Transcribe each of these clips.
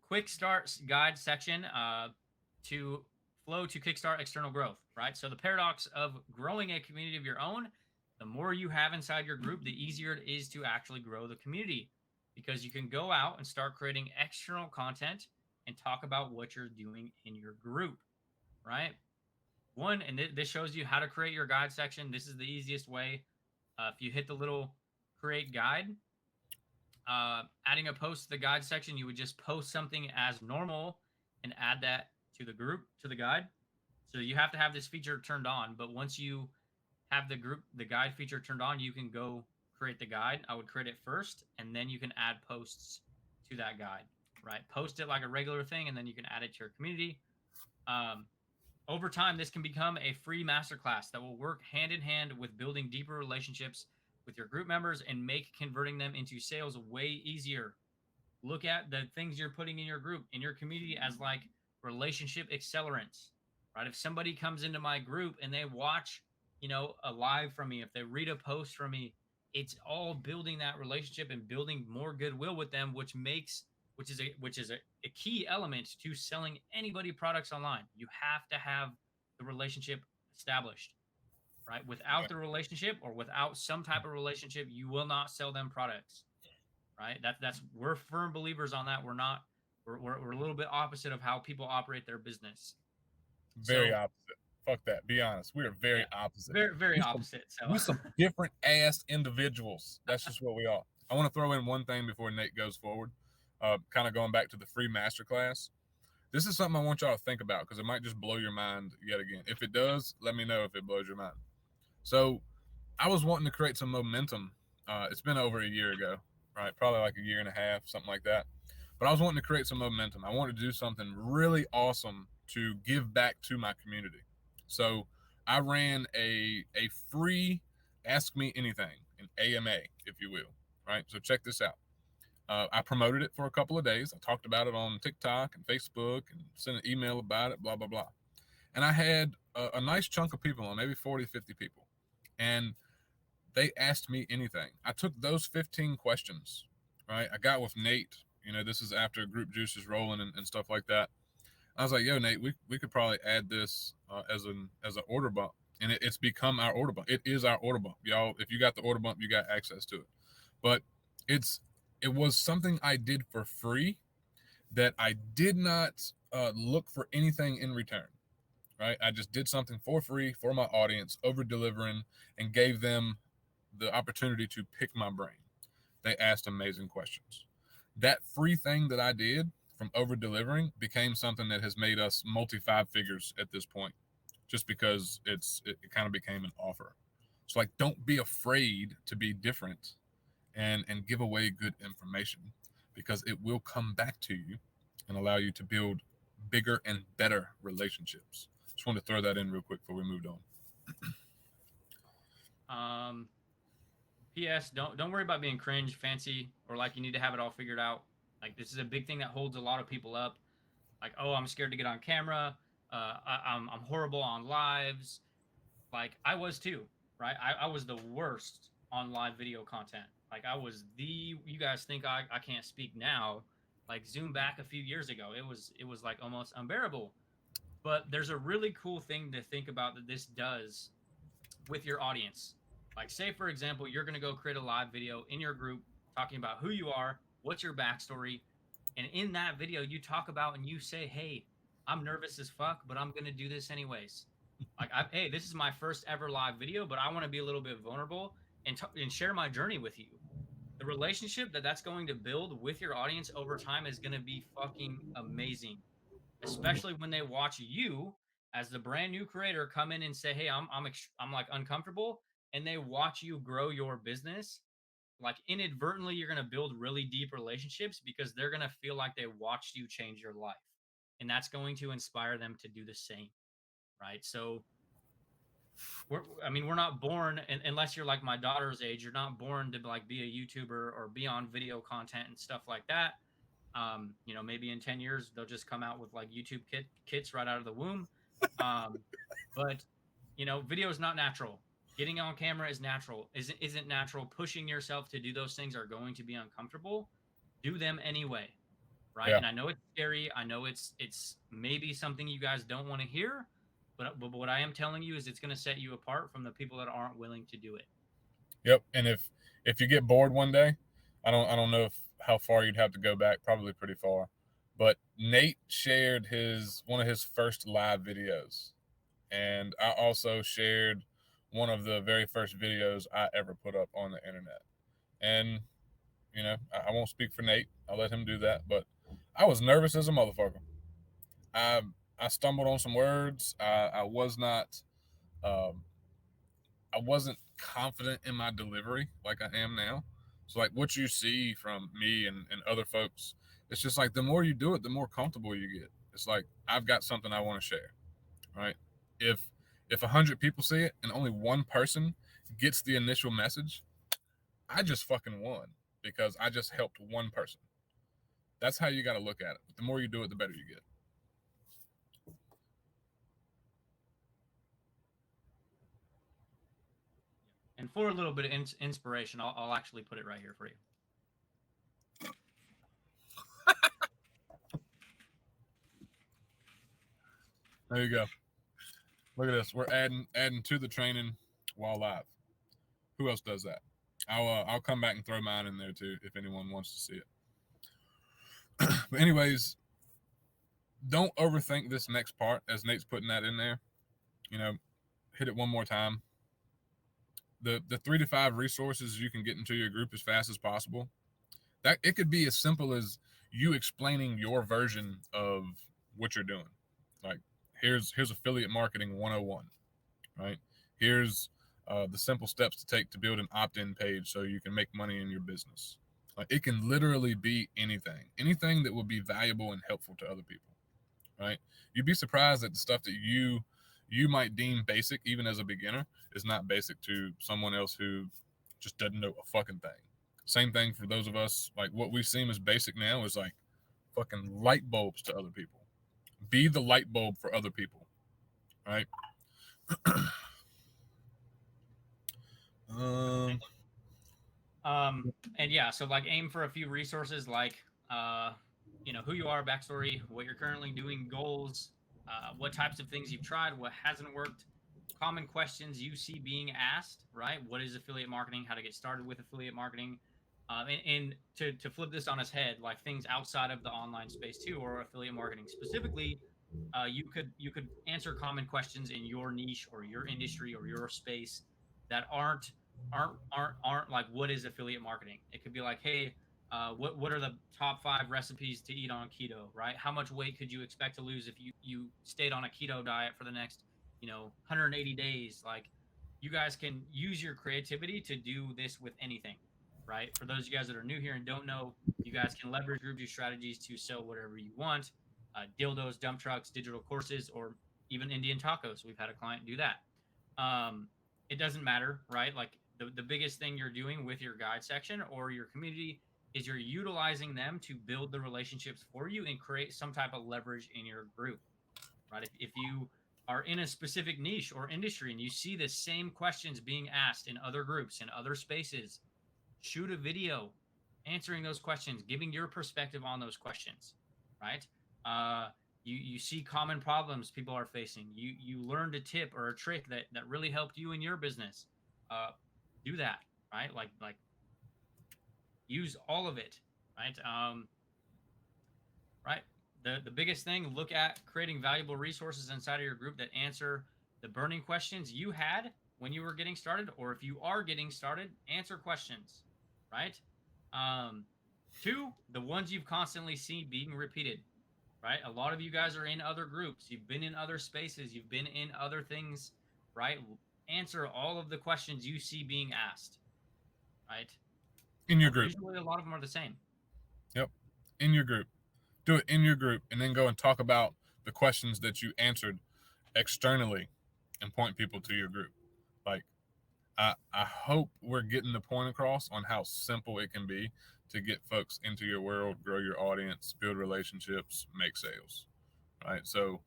quick start guide section to flow to kickstart external growth, right? So the paradox of growing a community of your own, the more you have inside your group, the easier it is to actually grow the community because you can go out and start creating external content and talk about what you're doing in your group, right? One, and this shows you how to create your guide section. This is the easiest way. If you hit the little create guide, adding a post to the guide section, you would just post something as normal and add that to the group, to the guide. So you have to have this feature turned on. But once you have the guide feature turned on, you can go create the guide. I would create it first, and then you can add posts to that guide, right? Post it like a regular thing, and then you can add it to your community. Um, Over time, this can become a free masterclass that will work hand in hand with building deeper relationships with your group members and make converting them into sales way easier. Look at the things you're putting in your group, in your community as like relationship accelerants, right? If somebody comes into my group and they watch, a live from me, if they read a post from me, it's all building that relationship and building more goodwill with them, which is a key element to selling anybody products online. You have to have the relationship established, right? Without the relationship or without some type of relationship, you will not sell them products, right? That's we're firm believers on that. We're a little bit opposite of how people operate their business. Very So opposite. Fuck that. Be honest. We are very yeah, opposite. very very We some opposite. So we some different ass individuals. That's just what we are. I want to throw in one thing before Nate goes forward. Kind of going back to the free masterclass. This is something I want y'all to think about because it might just blow your mind yet again. If it does, let me know if it blows your mind. So I was wanting to create some momentum. It's been over a year ago, right? Probably like a year and a half, something like that. But I was wanting to create some momentum. I wanted to do something really awesome to give back to my community. So I ran a free Ask Me Anything, an AMA, if you will, right? So check this out. I promoted it for a couple of days. I talked about it on TikTok and Facebook and sent an email about it, blah, blah, blah. And I had a nice chunk of people on, maybe 40, 50 people. And they asked me anything. I took those 15 questions, right? I got with Nate. This is after group juices rolling and stuff like that. I was like, yo, Nate, we could probably add this as an order bump. And it's become our order bump. It is our order bump. Y'all, if you got the order bump, you got access to it. But it's it was something I did for free that I did not look for anything in return. Right? I just did something for free for my audience, over delivering, and gave them the opportunity to pick my brain. They asked amazing questions. That free thing that I did from over delivering became something that has made us multi five figures at this point, just because it kind of became an offer. So like, don't be afraid to be different and give away good information because it will come back to you and allow you to build bigger and better relationships. Just wanted to throw that in real quick before we moved on. um PS, don't worry about being cringe, fancy, or like you need to have it all figured out. Like this is a big thing that holds a lot of people up. Like, oh, I'm scared to get on camera. I'm horrible on lives. Like I was too, right? I was the worst on live video content. Like I was you guys think I can't speak now. Like zoom back a few years ago, it was like almost unbearable. But there's a really cool thing to think about that this does with your audience. Like, say, for example, you're going to go create a live video in your group talking about who you are, what's your backstory. And in that video, you talk about and you say, hey, I'm nervous as fuck, but I'm going to do this anyways. Like, hey, this is my first ever live video, but I want to be a little bit vulnerable and share my journey with you. The relationship that's going to build with your audience over time is going to be fucking amazing, especially when they watch you as the brand new creator come in and say, "Hey, I'm like uncomfortable," and they watch you grow your business. Like inadvertently, you're gonna build really deep relationships because they're gonna feel like they watched you change your life, and that's going to inspire them to do the same, right? So we're not born unless you're like my daughter's age. You're not born to like be a YouTuber or be on video content and stuff like that. Maybe in 10 years they'll just come out with like YouTube kits right out of the womb. Um, but video is not natural. Getting on camera is natural. Isn't natural. Pushing yourself to do those things are going to be uncomfortable. Do them anyway, right? Yeah. And I know it's scary. I know it's maybe something you guys don't want to hear, but what I am telling you is it's going to set you apart from the people that aren't willing to do it. Yep. And if you get bored one day, I don't know if how far you'd have to go back, probably pretty far. But Nate shared his one of his first live videos. And I also shared one of the very first videos I ever put up on the internet. And I won't speak for Nate. I'll let him do that. But I was nervous as a motherfucker. I I stumbled on some words. Um, I wasn't confident in my delivery like I am now. So like what you see from me and other folks, it's just like the more you do it, the more comfortable you get. It's like I've got something I want to share, right? If if 100 people see it and only one person gets the initial message, I just fucking won because I just helped one person. That's how you got to look at it. The more you do it, the better you get. And for a little bit of inspiration, I'll actually put it right here for you. There you go. Look at this. We're adding to the training while live. Who else does that? I'll come back and throw mine in there too if anyone wants to see it. But anyways, don't overthink this next part as Nate's putting that in there. You know, hit it one more time. The 3 to 5 resources you can get into your group as fast as possible. That it could be as simple as you explaining your version of what you're doing. Like here's affiliate marketing 101, right? Here's the simple steps to take to build an opt-in page so you can make money in your business. Like it can literally be anything that will be valuable and helpful to other people, right? You'd be surprised at the stuff that you might deem basic, even as a beginner, is not basic to someone else who just doesn't know a fucking thing. Same thing for those of us, like what we seem as basic now is like fucking light bulbs to other people. Be the light bulb for other people, right? um, And yeah, so like aim for a few resources like who you are, backstory, what you're currently doing, goals, what types of things you've tried, what hasn't worked, common questions you see being asked, right? What is affiliate marketing? How to get started with affiliate marketing? And to flip this on its head, like things outside of the online space too, or affiliate marketing specifically, you could answer common questions in your niche or your industry or your space that aren't like what is affiliate marketing. It could be like, hey, what are the top 5 recipes to eat on keto, right? How much weight could you expect to lose if you stayed on a keto diet for the next 180 days? Like, you guys can use your creativity to do this with anything, right? For those of you guys that are new here and don't know, you guys can leverage group strategies to sell whatever you want, dildos, dump trucks, digital courses, or even Indian tacos. We've had a client do that. It doesn't matter, right? Like the biggest thing you're doing with your guide section or your community is you're utilizing them to build the relationships for you and create some type of leverage in your group, right? If you are in a specific niche or industry and you see the same questions being asked in other groups, in other spaces, shoot a video answering those questions, giving your perspective on those questions, right? You see common problems people are facing. You learned a tip or a trick that really helped you in your business. Uh, do that, right? Like use all of it, right? Right. The biggest thing, look at creating valuable resources inside of your group that answer the burning questions you had when you were getting started, or if you are getting started, answer questions, right? Um, 2, the ones you've constantly seen being repeated, right? A lot of you guys are in other groups, you've been in other spaces, you've been in other things, right? Answer all of the questions you see being asked, right? in your group. Usually a lot of them are the same. Yep. In your group. Do it in your group and then go and talk about the questions that you answered externally and point people to your group. Like I hope we're getting the point across on how simple it can be to get folks into your world, grow your audience, build relationships, make sales. Right. So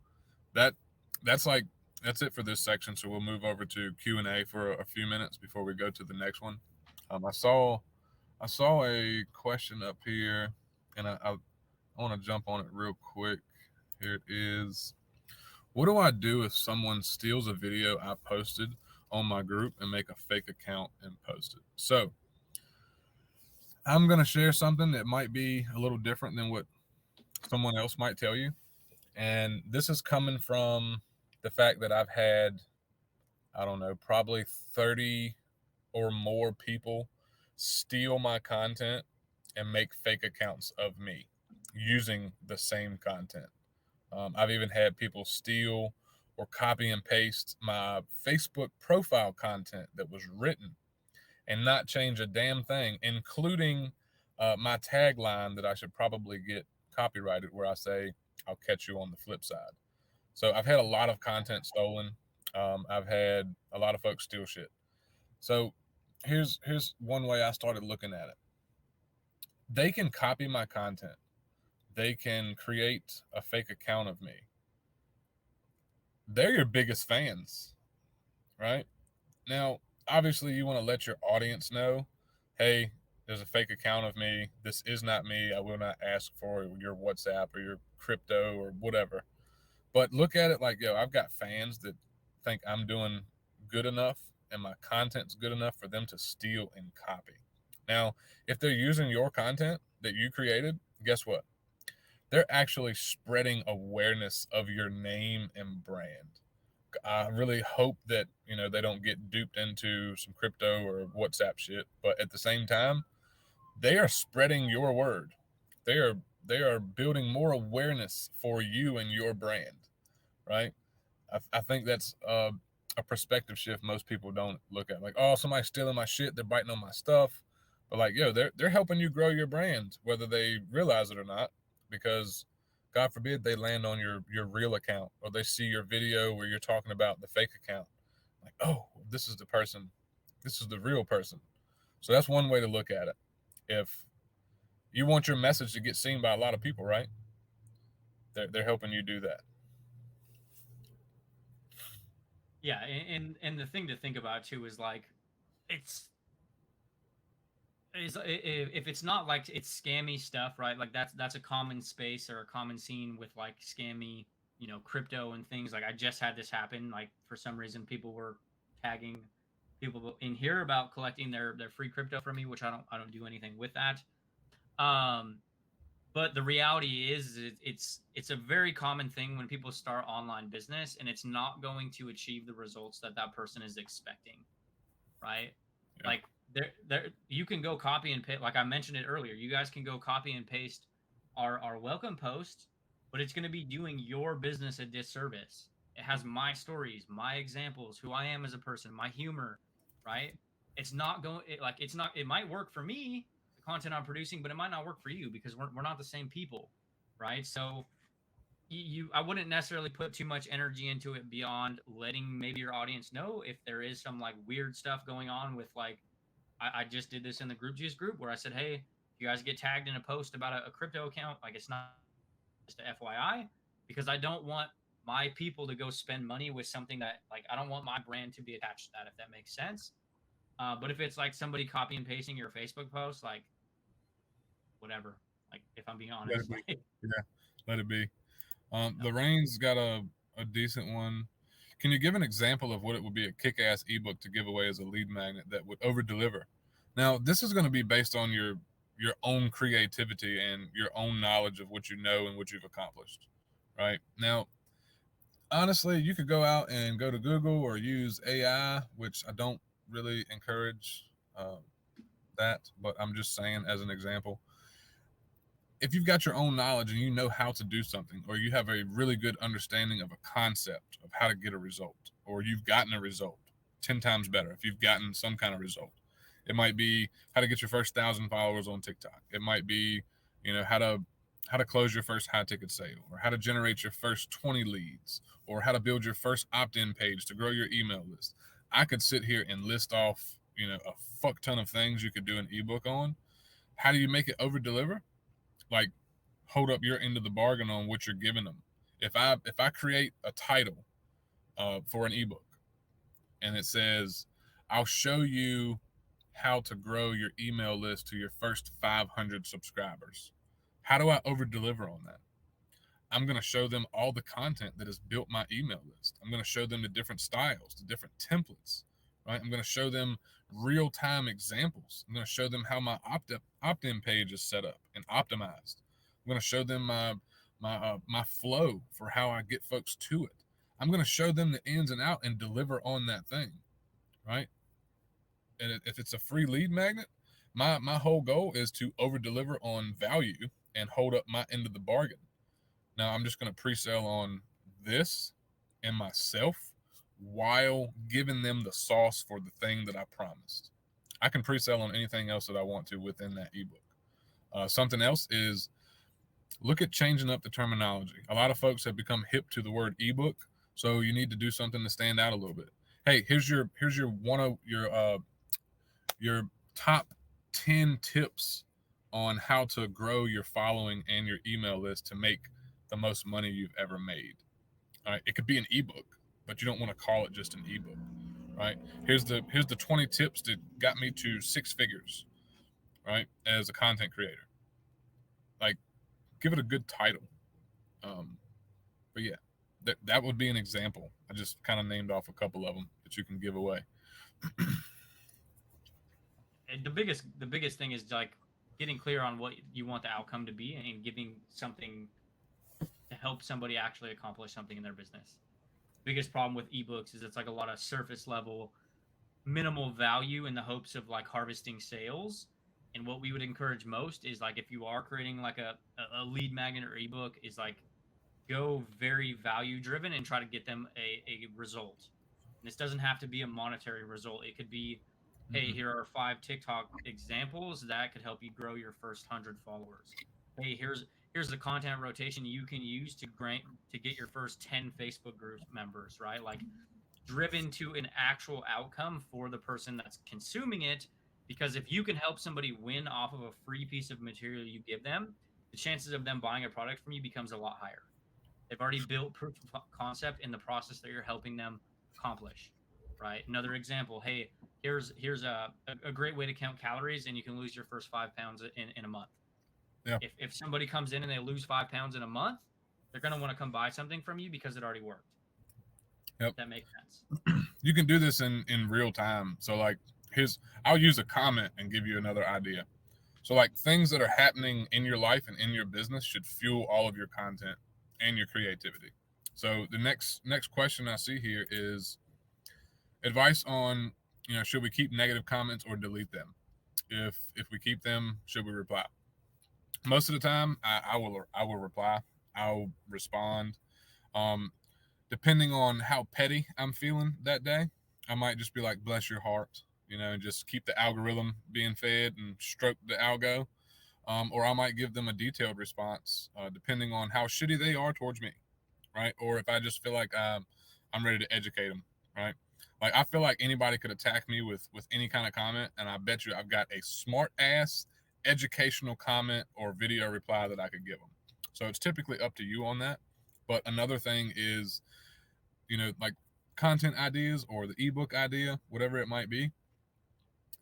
that that's like that's it for this section. So we'll move over to Q&A for a few minutes before we go to the next one. I saw a question up here, and I want to jump on it real quick. Here it is. What do I do if someone steals a video I posted on my group and make a fake account and post it? So I'm going to share something that might be a little different than what someone else might tell you. And this is coming from the fact that I've had, I don't know, probably 30 or more people steal my content and make fake accounts of me using the same content. I've even had people steal or copy and paste my Facebook profile content that was written and not change a damn thing, including my tagline that I should probably get copyrighted, where I say, I'll catch you on the flip side. So I've had a lot of content stolen. I've had a lot of folks steal shit. So here's one way I started looking at it. They can copy my content. They can create a fake account of me. They're your biggest fans, right? Now, obviously, you want to let your audience know, hey, there's a fake account of me. This is not me. I will not ask for your WhatsApp or your crypto or whatever. But look at it like, yo, I've got fans that think I'm doing good enough and my content's good enough for them to steal and copy. Now, if they're using your content that you created, guess what? They're actually spreading awareness of your name and brand. I really hope that, you know, they don't get duped into some crypto or WhatsApp shit, but at the same time, they are spreading your word. They are building more awareness for you and your brand, right? I think that's a perspective shift most people don't look at. Like, oh, somebody's stealing my shit, they're biting on my stuff. But like, yo, they're helping you grow your brand, whether they realize it or not, because God forbid they land on your real account or they see your video where you're talking about the fake account. Like, oh, this is the person, this is the real person. So that's one way to look at it. If you want your message to get seen by a lot of people, right? They're helping you do that. Yeah, and the thing to think about too is like it's if it's not like it's scammy stuff, right? Like that's a common space or a common scene with like scammy, crypto and things. Like I just had this happen. Like for some reason, people were tagging people in here about collecting their free crypto from me, which I don't do anything with that. Um, but the reality is it's a very common thing when people start online business, and it's not going to achieve the results that that person is expecting, right? Yeah. Like there you can go copy and paste, like I mentioned it earlier. You guys can go copy and paste our welcome post, but it's going to be doing your business a disservice. It has my stories, my examples, who I am as a person, my humor, right? It's not going like it's not it might work for me, the content I'm producing, but it might not work for you because we're not the same people, right? So I wouldn't necessarily put too much energy into it beyond letting maybe your audience know if there is some like weird stuff going on with like I just did this in the group juice group where I said, hey, if you guys get tagged in a post about a crypto account, like it's not just a FYI, because I don't want my people to go spend money with something that like I don't want my brand to be attached to that, if that makes sense. But if it's like somebody copy and pasting your Facebook post, like whatever, like if I'm being Let it honest, be. like Yeah, let it be. no. Lorraine's got a decent one. Can you give an example of what it would be a kick-ass ebook to give away as a lead magnet that would over-deliver? Now, this is going to be based on your own creativity and your own knowledge of what you know and what you've accomplished, right? Now, honestly, you could go out and go to Google or use AI, which I don't really encourage that, but I'm just saying as an example. If you've got your own knowledge and you know how to do something, or you have a really good understanding of a concept of how to get a result, or you've gotten a result 10 times better, if you've gotten some kind of result, it might be how to get your first 1,000 followers on TikTok. It might be, how to close your first high ticket sale, or how to generate your first 20 leads, or how to build your first opt-in page to grow your email list. I could sit here and list off, a fuck ton of things you could do an ebook on. How do you make it over deliver? Like, hold up your end of the bargain on what you're giving them. If I create a title for an ebook and it says, I'll show you how to grow your email list to your first 500 subscribers. How do I over deliver on that? I'm going to show them all the content that has built my email list. I'm going to show them the different styles, the different templates, right? I'm going to show them real-time examples. I'm going to show them how my opt-in page is set up and optimized. I'm going to show them my flow for how I get folks to it. I'm going to show them the ins and out and deliver on that thing, right? And if it's a free lead magnet, my whole goal is to over deliver on value and hold up my end of the bargain. Now I'm just going to pre-sell on this and myself while giving them the sauce for the thing that I promised. I can pre-sell on anything else that I want to within that ebook. Something else is look at changing up the terminology. A lot of folks have become hip to the word ebook, so you need to do something to stand out a little bit. Hey, here's your one of your top 10 tips on how to grow your following and your email list to make the most money you've ever made. All right, it could be an ebook, but you don't want to call it just an ebook, right? Here's the 20 tips that got me to 6 figures, right, as a content creator. Like, give it a good title. But yeah, that would be an example. I just kind of named off a couple of them that you can give away. And the biggest thing is like getting clear on what you want the outcome to be and giving something to help somebody actually accomplish something in their business. Biggest problem with ebooks is it's like a lot of surface level, minimal value in the hopes of like harvesting sales. And what we would encourage most is like if you are creating like a lead magnet or ebook, is like go very value driven and try to get them a result. And this doesn't have to be a monetary result. It could be, hey, here are 5 TikTok examples that could help you grow your first 100 followers. Hey, here's the content rotation you can use to get your first 10 Facebook group members, right? Like driven to an actual outcome for the person that's consuming it. Because if you can help somebody win off of a free piece of material you give them, the chances of them buying a product from you becomes a lot higher. They've already built proof of concept in the process that you're helping them accomplish, right? Another example, hey, here's a great way to count calories, and you can lose your first 5 pounds in a month. Yeah. If somebody comes in and they lose 5 pounds in a month, they're going to want to come buy something from you because it already worked. Yep. That makes sense. You can do this in real time. So like I'll use a comment and give you another idea. So like things that are happening in your life and in your business should fuel all of your content and your creativity. So the next question I see here is advice on, should we keep negative comments or delete them? If we keep them, should we reply? Most of the time I will reply. I'll respond. Um, Depending on how petty I'm feeling that day, I might just be like, bless your heart, and just keep the algorithm being fed and stroke the algo. Or I might give them a detailed response, depending on how shitty they are towards me, right? Or if I just feel like I'm ready to educate them, right? Like I feel like anybody could attack me with any kind of comment, and I bet you I've got a smart ass educational comment or video reply that I could give them. So it's typically up to you on that. But another thing is, like content ideas or the ebook idea, whatever it might be.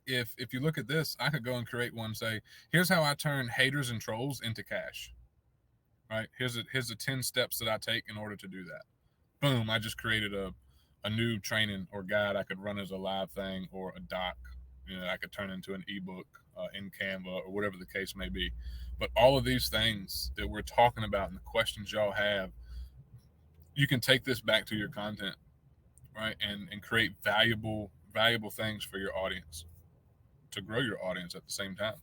If you look at this, I could go and create one. Say, here's how I turn haters and trolls into cash. Right? Here's the 10 steps that I take in order to do that. Boom! I just created a new training or guide I could run as a live thing or a doc. I could turn into an ebook in Canva or whatever the case may be. But all of these things that we're talking about and the questions y'all have, you can take this back to your content, right? And create valuable things for your audience to grow your audience at the same time.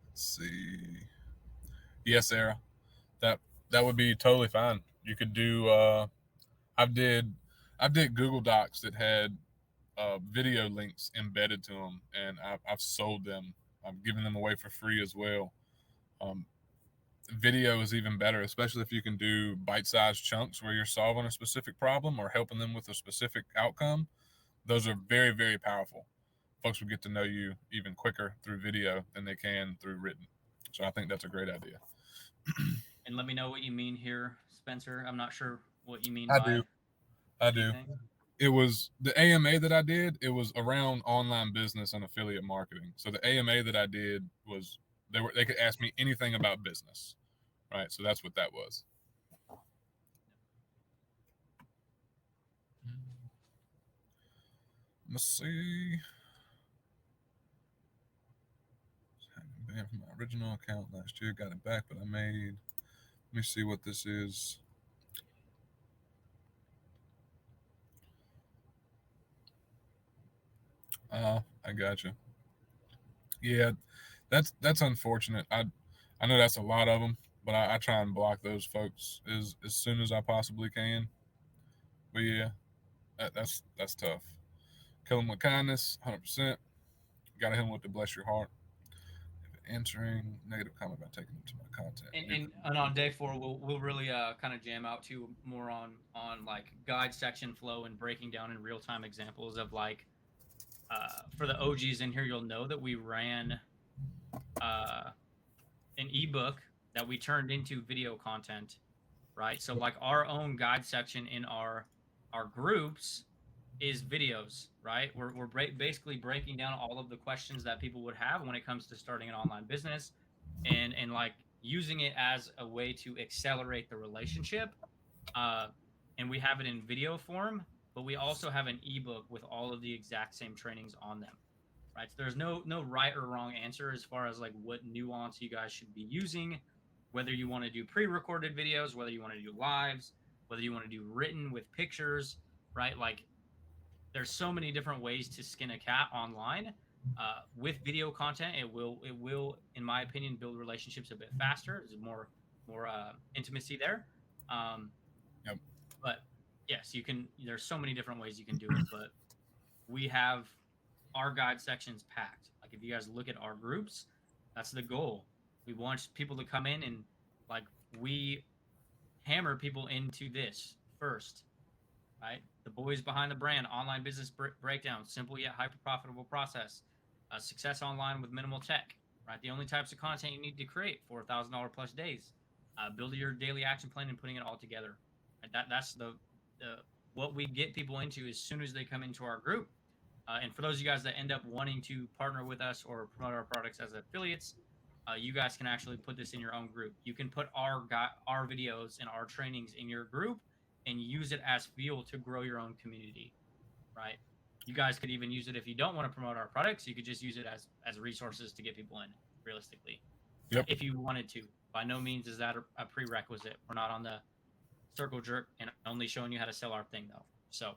Let's see. Yes, Sarah. That would be totally fine. You could do I've did Google Docs that had video links embedded to them, and I've sold them. I've given them away for free as well. Video is even better, especially if you can do bite-sized chunks where you're solving a specific problem or helping them with a specific outcome. Those are very, very powerful. Folks will get to know you even quicker through video than they can through written. So I think that's a great idea. And let me know what you mean here, Spencer. I'm not sure what you mean I by do. I do. anything. It was the AMA that I did. It was around online business and affiliate marketing. So the AMA that I did was they could ask me anything about business, right? So that's what that was. Let's see. Banned from my original account last year. Got it back, but I made. Let me see what this is. Oh, I gotcha. Yeah, that's unfortunate. I know that's a lot of them, but I try and block those folks as soon as I possibly can. But yeah, that's tough. Kill them with kindness, 100%. Gotta hit them with the bless your heart. Answering negative comment by taking them to my content. And on day 4, we'll really kind of jam out to more on like guide section flow and breaking down in real time examples of like for the OGs in here, you'll know that we ran uh, an ebook that we turned into video content, right? So like our own guide section in our groups is videos, right? We're basically breaking down all of the questions that people would have when it comes to starting an online business, and like using it as a way to accelerate the relationship. Uh, and we have it in video form, but we also have an ebook with all of the exact same trainings on them, right? So there's no right or wrong answer as far as like what nuance you guys should be using, whether you want to do pre-recorded videos, whether you want to do lives, whether you want to do written with pictures, right? Like there's so many different ways to skin a cat online. With video content, it will, in my opinion, build relationships a bit faster. There's more intimacy there. Um, Yep. but yes, you can. There's so many different ways you can do it, but we have our guide sections packed. Like if you guys look at our groups, that's the goal. We want people to come in and like we hammer people into this first, right? The boys behind the brand, online business breakdown, simple yet hyper profitable process, success online with minimal tech, right? The only types of content you need to create, $4,000 plus days, build your daily action plan and putting it all together. And that's the what we get people into as soon as they come into our group. And for those of you guys that end up wanting to partner with us or promote our products as affiliates, you guys can actually put this in your own group. You can put our videos and our trainings in your group and use it as fuel to grow your own community, right? You guys could even use it if you don't want to promote our products. You could just use it as resources to get people in, realistically, Yep. if you wanted to. By no means is that a prerequisite. We're not on the circle jerk and only showing you how to sell our thing, though. So